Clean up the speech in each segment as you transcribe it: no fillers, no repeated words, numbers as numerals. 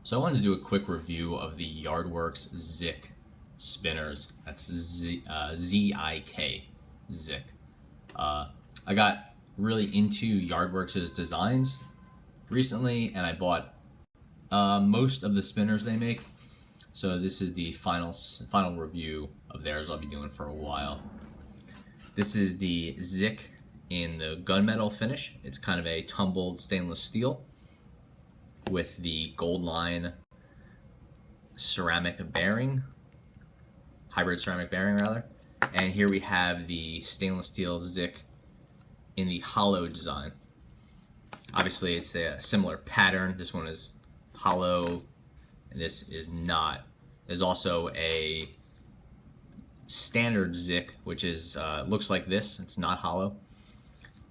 So I wanted to do a quick review of the Yardwerx Zik spinners. That's Z-I-K, Zik. I got really into Yardwerx's designs recently, and I bought most of the spinners they make. So this is the final review of theirs I'll be doing for a while. This is the Zik in the gunmetal finish. It's kind of a tumbled stainless steel with the Goldline ceramic bearing, hybrid ceramic bearing rather. And here we have the stainless steel Zik in the hollow design. Obviously it's a similar pattern. This one is hollow and this is not. There's also a standard Zik which is looks like this. It's not hollow,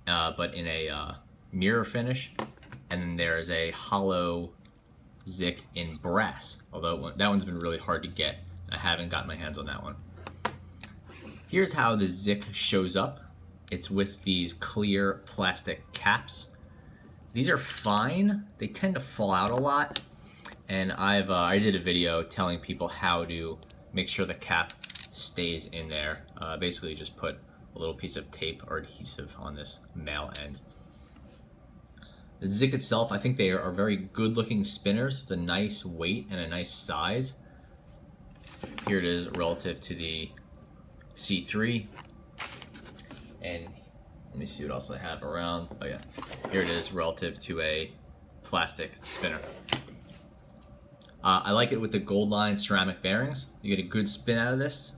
but in a mirror finish. And then there is a hollow Zik in brass, although that one's been really hard to get. I haven't gotten my hands on that one. Here's how the Zik shows up. It's with these clear plastic caps. These are fine. They tend to fall out a lot, and I did a video telling people how to make sure the cap stays in there. Basically, just put a little piece of tape or adhesive on this male end. The Zik itself, I think they are very good looking spinners. It's a nice weight and a nice size. Here it is relative to the C3. And let me see what else I have around. Oh yeah, here it is relative to a plastic spinner. I like it with the Goldline ceramic bearings. You get a good spin out of this.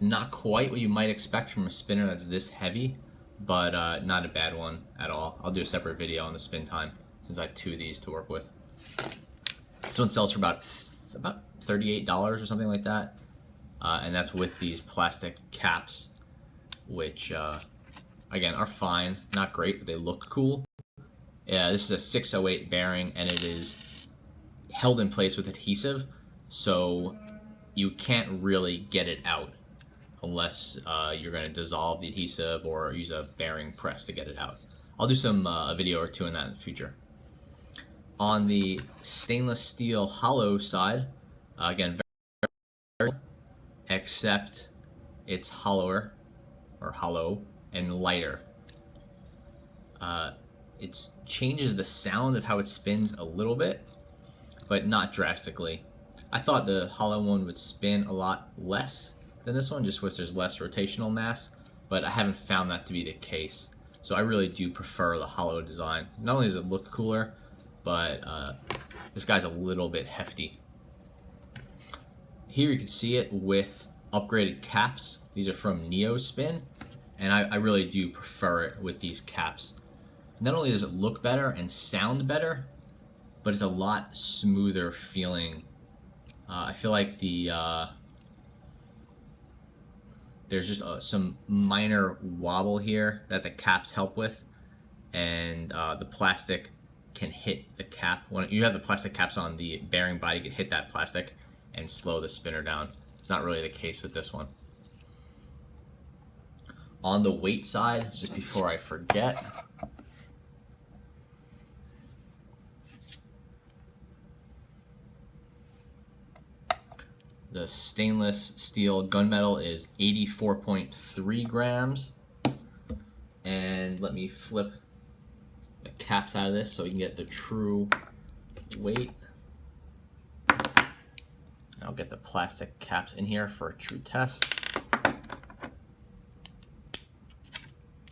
Not quite what you might expect from a spinner that's this heavy, but not a bad one at all. I'll do a separate video on the spin time since I have two of these to work with. This one sells for about $38 or something like that, and that's with these plastic caps, which again are fine, not great, but they look cool. Yeah, this is a 608 bearing, and it is held in place with adhesive, so you can't really get it out unless you're going to dissolve the adhesive or use a bearing press to get it out. I'll do a video or two on that in the future. On the stainless steel hollow side, again, very except it's hollow and lighter. It changes the sound of how it spins a little bit, but not drastically. I thought the hollow one would spin a lot less than this one, just because there's less rotational mass, but I haven't found that to be the case. So I really do prefer the hollow design. Not only does it look cooler, but this guy's a little bit hefty. Here you can see it with upgraded caps. These are from Neospin, and I really do prefer it with these caps. Not only does it look better and sound better, but it's a lot smoother feeling. I feel like there's just some minor wobble here that the caps help with, and the plastic can hit the cap. When you have the plastic caps on, the bearing body can hit that plastic and slow the spinner down. It's not really the case with this one. On the weight side, just before I forget, the stainless steel gunmetal is 84.3 grams. And let me flip the caps out of this so we can get the true weight. I'll get the plastic caps in here for a true test.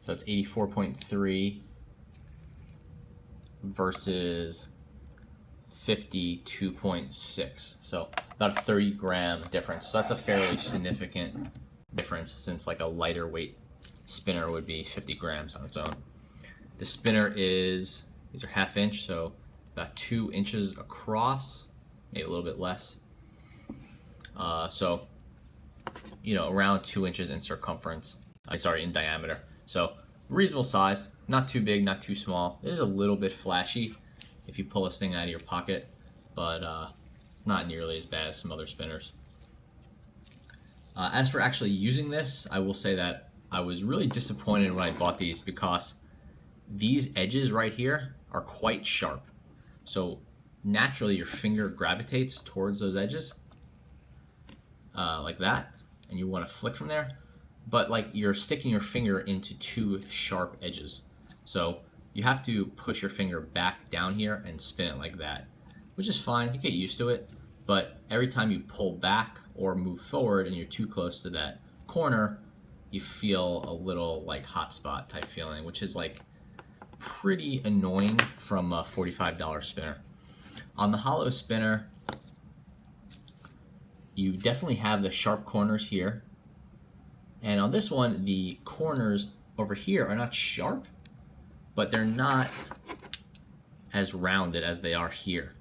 So it's 84.3 versus 52.6. So about a 30 gram difference. So that's a fairly significant difference, since like a lighter weight spinner would be 50 grams on its own. The spinner these are 1/2 inch, so about 2 inches across, maybe a little bit less. So, you know, around 2 inches in circumference, in diameter. So reasonable size, not too big, not too small. It is a little bit flashy if you pull this thing out of your pocket, but it's not nearly as bad as some other spinners. As for actually using this, I will say that I was really disappointed when I bought these, because these edges right here are quite sharp. So naturally your finger gravitates towards those edges, like that, and you want to flick from there. But like you're sticking your finger into two sharp edges. So you have to push your finger back down here and spin it like that, which is fine. You get used to it. But every time you pull back or move forward and you're too close to that corner, you feel a little like hot spot type feeling, which is like pretty annoying from a $45 spinner. On the hollow spinner, you definitely have the sharp corners here. And on this one, the corners over here are not sharp, but they're not as rounded as they are here.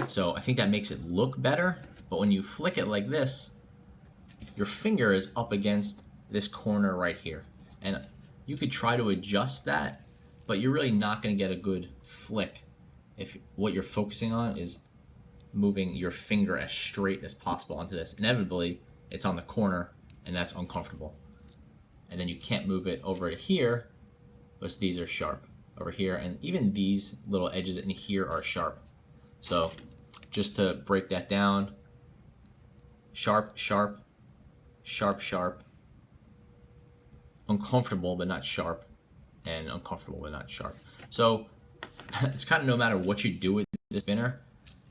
So I think that makes it look better, but when you flick it like this, your finger is up against this corner right here. And you could try to adjust that, but you're really not going to get a good flick if what you're focusing on is moving your finger as straight as possible onto this. Inevitably, it's on the corner, and that's uncomfortable. And then you can't move it over to here, because these are sharp over here, and even these little edges in here are sharp. So just to break that down, sharp, sharp, sharp, sharp, uncomfortable but not sharp, and uncomfortable but not sharp. So it's kind of no matter what you do with this spinner,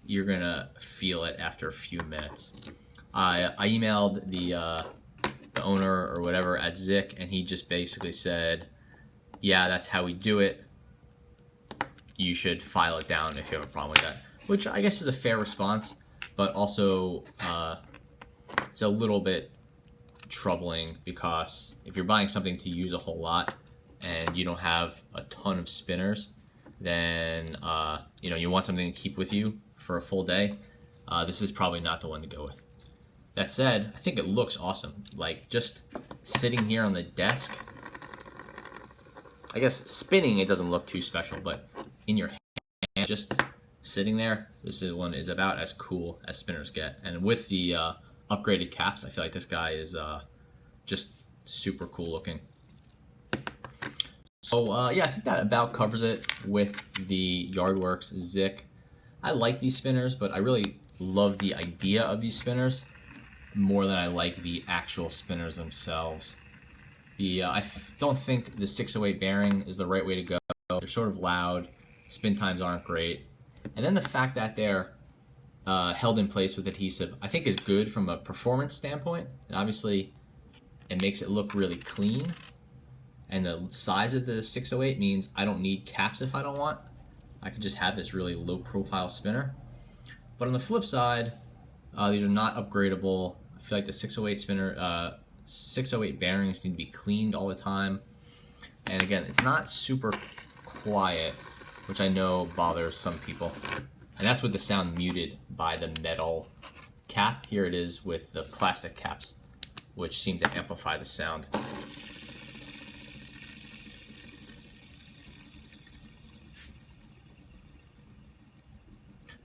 you're gonna feel it after a few minutes. I emailed the owner or whatever at Zik, and he just basically said, yeah, that's how we do it. You should file it down if you have a problem with that, which I guess is a fair response, but also it's a little bit troubling because if you're buying something to use a whole lot and you don't have a ton of spinners, then you know, you want something to keep with you for a full day. This is probably not the one to go with. That said, I think it looks awesome. Like just sitting here on the desk, I guess spinning it doesn't look too special, but in your hand, just sitting there, this one is about as cool as spinners get. And with the upgraded caps, I feel like this guy is just super cool looking. So yeah, I think that about covers it with the Yardwerx Zik. I like these spinners, but I really love the idea of these spinners more than I like the actual spinners themselves. I don't think the 608 bearing is the right way to go. They're sort of loud, spin times aren't great. And then the fact that they're held in place with adhesive, I think is good from a performance standpoint. And obviously, it makes it look really clean. And the size of the 608 means I don't need caps if I don't want. I can just have this really low profile spinner. But on the flip side, these are not upgradable. I feel like the 608 spinner, 608 bearings need to be cleaned all the time. And again, it's not super quiet, which I know bothers some people. And that's with the sound muted by the metal cap. Here it is with the plastic caps, which seem to amplify the sound.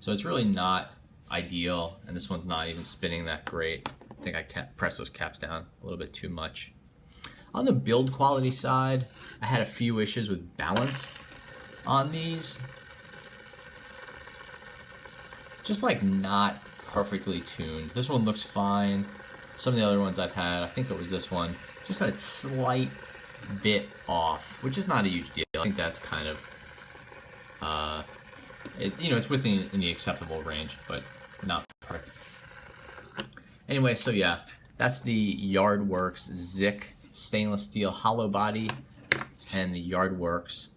So it's really not ideal, and this one's not even spinning that great. I think I pressed those caps down a little bit too much. On the build quality side, I had a few issues with balance on these. Just like not perfectly tuned. This one looks fine. Some of the other ones I've had, I think it was this one, just a slight bit off, which is not a huge deal. I think that's kind of, it's within the acceptable range, but not perfect. Anyway, so yeah, that's the Yardwerx Zik stainless steel hollow body and the Yardwerx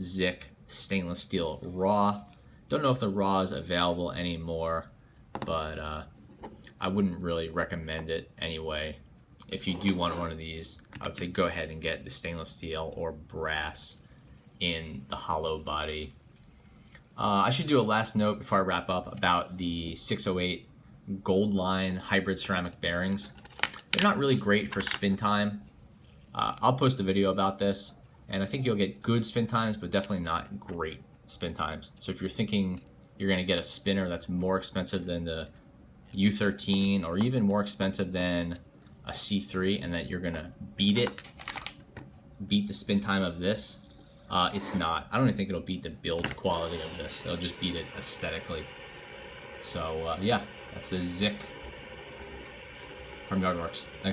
Zik stainless steel raw. Don't know if the raw is available anymore, but I wouldn't really recommend it anyway. If you do want one of these, I would say go ahead and get the stainless steel or brass in the hollow body. I should do a last note before I wrap up about the 608 Goldline hybrid ceramic bearings. They're not really great for spin time. I'll post a video about this, and I think you'll get good spin times, but definitely not great spin times. So if you're thinking you're going to get a spinner that's more expensive than the U13 or even more expensive than a C3 and that you're going to beat the spin time of this, It's not. I don't even think it'll beat the build quality of this. It'll just beat it aesthetically. So yeah, that's the Zik from Yardwerx. Thanks.